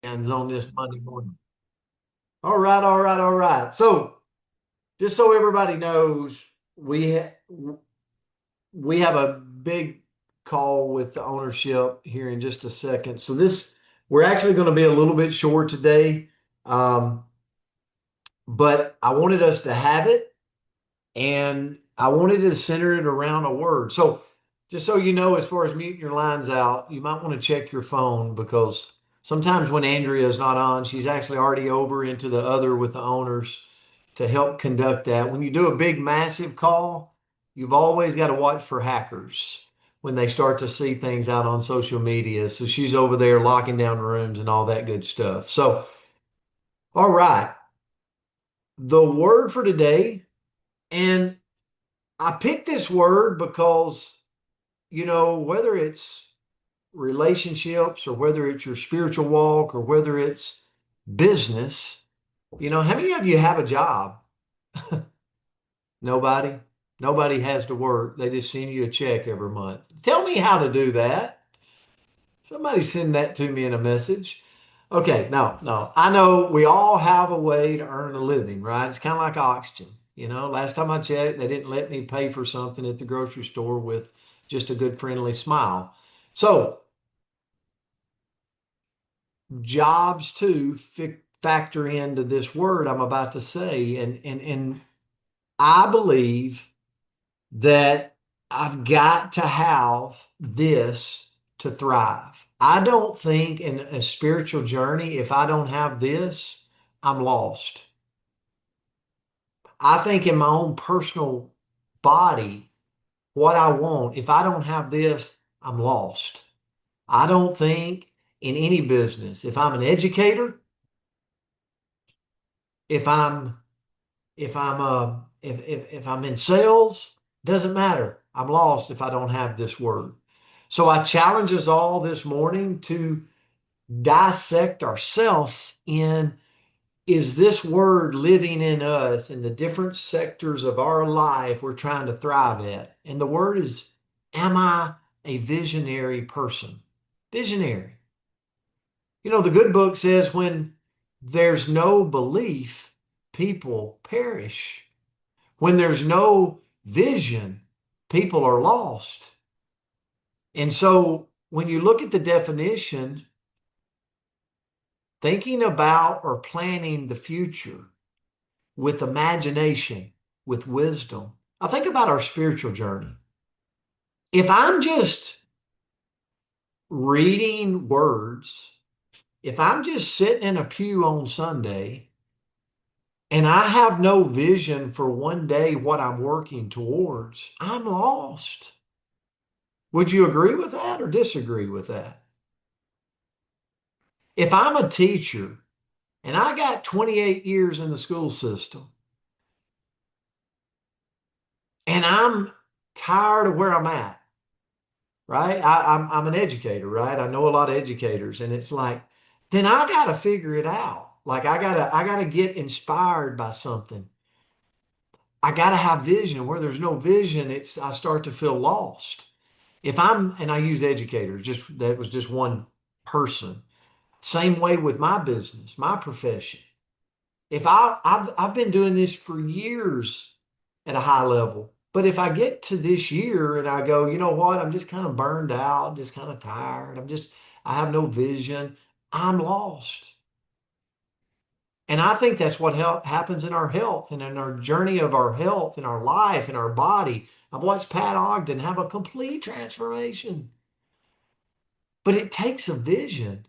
on this Monday morning. All right, all right, all right. So, just so everybody knows, we we have a big call with the ownership here in just a second. So this we're actually going to be a little bit short today, um, but I wanted us to have it, and I wanted to center it around a word. So, just so you know, as far as muting your lines out, you might want to check your phone because sometimes when Andrea is not on, she's actually already over into the other with the owners to help conduct that. When you do a big, massive call, you've always got to watch for hackers when they start to see things out on social media. So she's over there locking down rooms and all that good stuff. So, all right, the word for today, and I picked this word because, whether it's relationships or whether it's your spiritual walk or whether it's business, how many of you have a job? Nobody. Nobody has to work. They just send you a check every month. Tell me how to do that. Somebody send that to me in a message. Okay, no, no. I know we all have a way to earn a living, right? It's kind of like oxygen. Last time I checked, they didn't let me pay for something at the grocery store with just a good friendly smile. So, jobs too factor into this word I'm about to say. And I believe that I've got to have this to thrive. I don't think in a spiritual journey, if I don't have this, I'm lost. I think in my own personal body, what I want, if I don't have this, I'm lost. I don't think in any business, if I'm an educator, if I'm if I'm in sales, doesn't matter. I'm lost if I don't have this word. So I challenge us all this morning to dissect ourself in, is this word living in us in the different sectors of our life we're trying to thrive at? And the word is, am I a visionary person? Visionary. The good book says when there's no belief, people perish. When there's no vision, people are lost. And so when you look at the definition, thinking about or planning the future with imagination, with wisdom. I think about our spiritual journey. If I'm just reading words, if I'm just sitting in a pew on Sunday and I have no vision for one day what I'm working towards, I'm lost. Would you agree with that or disagree with that? If I'm a teacher and I got 28 years in the school system and I'm tired of where I'm at, right? I'm an educator, right? I know a lot of educators, and it's like, then I got to figure it out. Like I gotta get inspired by something. I gotta have vision. Where there's no vision, I start to feel lost. And I use educators, just that was just one person. Same way with my business, my profession. If I've been doing this for years at a high level, but if I get to this year and I go, you know what, I'm just kind of burned out, just kind of tired, I have no vision, I'm lost. And I think that's what happens in our health and in our journey of our health, in our life, in our body. I've watched Pat Ogden have a complete transformation, but it takes a vision.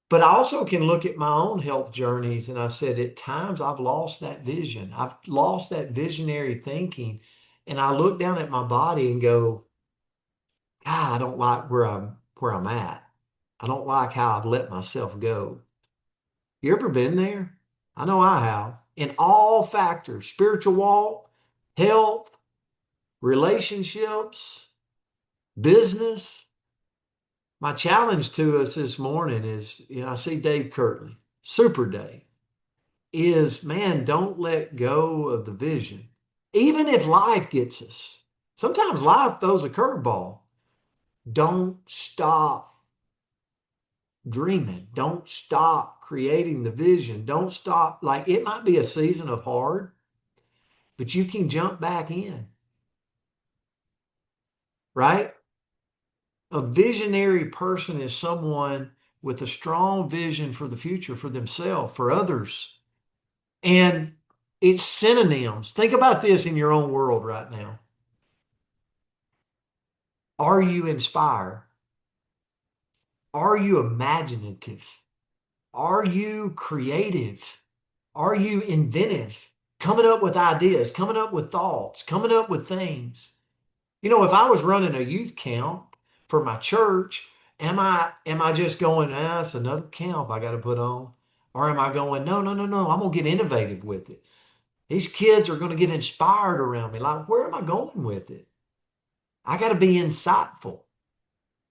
But I also can look at my own health journeys, and I've said at times I've lost that vision. I've lost that visionary thinking. And I look down at my body and go, God, I don't like where I'm at. I don't like how I've let myself go. You ever been there? I know I have. In all factors, spiritual walk, health, relationships, business. My challenge to us this morning is, I see Dave Kirtley, Super Dave. Is, man, don't let go of the vision. Even if life gets us, sometimes life throws a curveball. Don't stop dreaming. Don't stop creating the vision. Don't stop. Like it might be a season of hard, but you can jump back in, right? A visionary person is someone with a strong vision for the future, for themselves, for others. And it's synonyms. Think about this in your own world right now. Are you inspired? Are you imaginative? Are you creative? Are you inventive? Coming up with ideas, coming up with thoughts, coming up with things. If I was running a youth camp for my church, am I just going, it's another camp I got to put on? Or am I going, no, no, no, no, I'm gonna get innovative with it. These kids are gonna get inspired around me. Like, where am I going with it? I got to be insightful.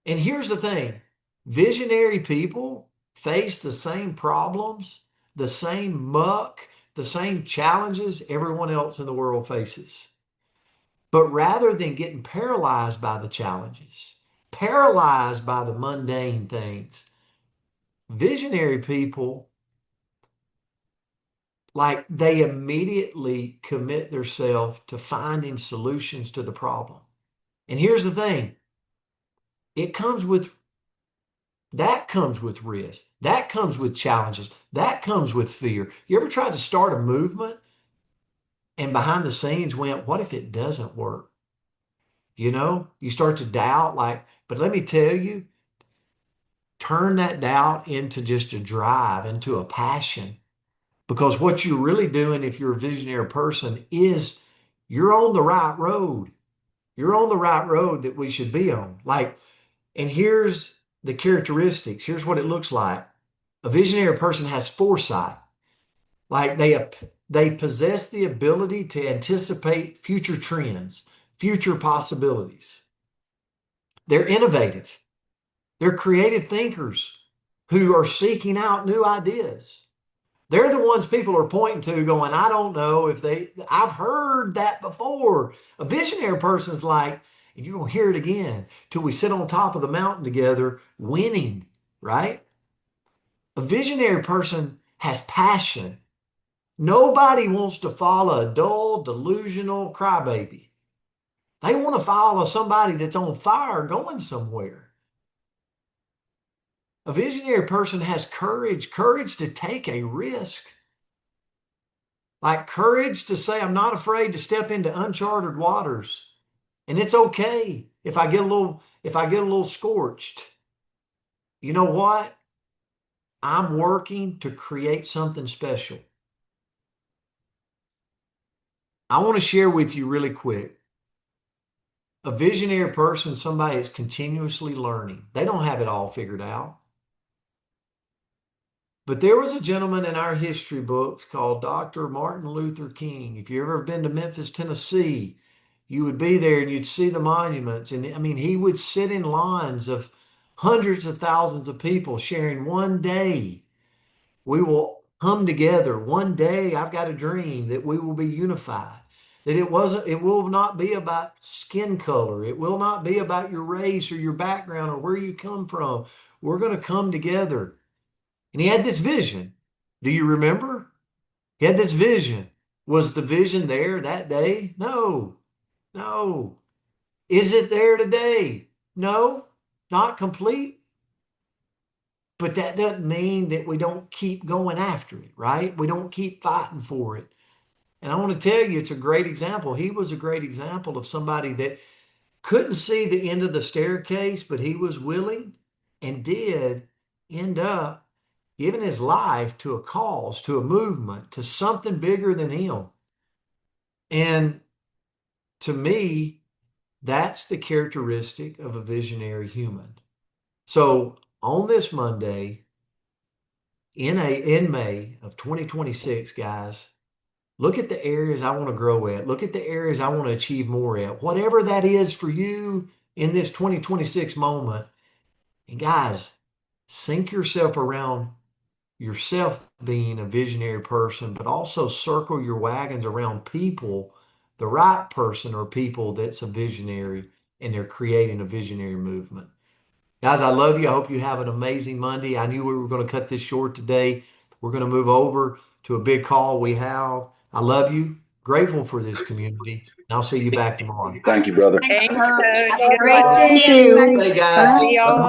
And here's the thing, visionary people face the same problems, the same muck, the same challenges everyone else in the world faces. But rather than getting paralyzed by the challenges, paralyzed by the mundane things, visionary people, like they immediately commit themselves to finding solutions to the problem. And here's the thing, it comes with that comes with risk. That comes with challenges. That comes with fear. You ever tried to start a movement and behind the scenes went, what if it doesn't work? You start to doubt, but let me tell you, turn that doubt into just a drive, into a passion. Because what you're really doing, if you're a visionary person, is you're on the right road. You're on the right road that we should be on. And here's the characteristics. Here's what it looks like. A visionary person has foresight. Like they possess the ability to anticipate future trends, future possibilities. They're innovative. They're creative thinkers who are seeking out new ideas. They're the ones people are pointing to going, I don't know if I've heard that before. A visionary person's like, and you're going to hear it again till we sit on top of the mountain together winning, right? A visionary person has passion. Nobody wants to follow a dull, delusional crybaby. They want to follow somebody that's on fire going somewhere. A visionary person has courage to take a risk. Like courage to say, I'm not afraid to step into uncharted waters. And it's okay if I get a little scorched. You know what? I'm working to create something special. I want to share with you really quick. A visionary person, somebody that's continuously learning. They don't have it all figured out. But there was a gentleman in our history books called Dr. Martin Luther King. If you've ever been to Memphis, Tennessee, you would be there and you'd see the monuments. And I mean, he would sit in lines of hundreds of thousands of people sharing one day. We will come together. One day, I've got a dream that we will be unified. That it will not be about skin color. It will not be about your race or your background or where you come from. We're going to come together. And he had this vision. Do you remember? He had this vision. Was the vision there that day? No, no. Is it there today? No, not complete. But that doesn't mean that we don't keep going after it, right? We don't keep fighting for it. And I want to tell you, it's a great example. He was a great example of somebody that couldn't see the end of the staircase, but he was willing and did end up giving his life to a cause, to a movement, to something bigger than him. And to me, that's the characteristic of a visionary human. So on this Monday, in May of 2026, guys, look at the areas I want to grow at. Look at the areas I want to achieve more at. Whatever that is for you in this 2026 moment. And guys, sink yourself around yourself being a visionary person, but also circle your wagons around people, the right person or people that's a visionary and they're creating a visionary movement. Guys, I love you. I hope you have an amazing Monday. I knew we were going to cut this short today. We're going to move over to a big call we have. I love you. Grateful for this community. And I'll see you back tomorrow. Thank you, brother. Thanks, Thanks, Coach. Coach. Have a Good great luck. day, Thank you. everybody. Hey, guys. See y'all.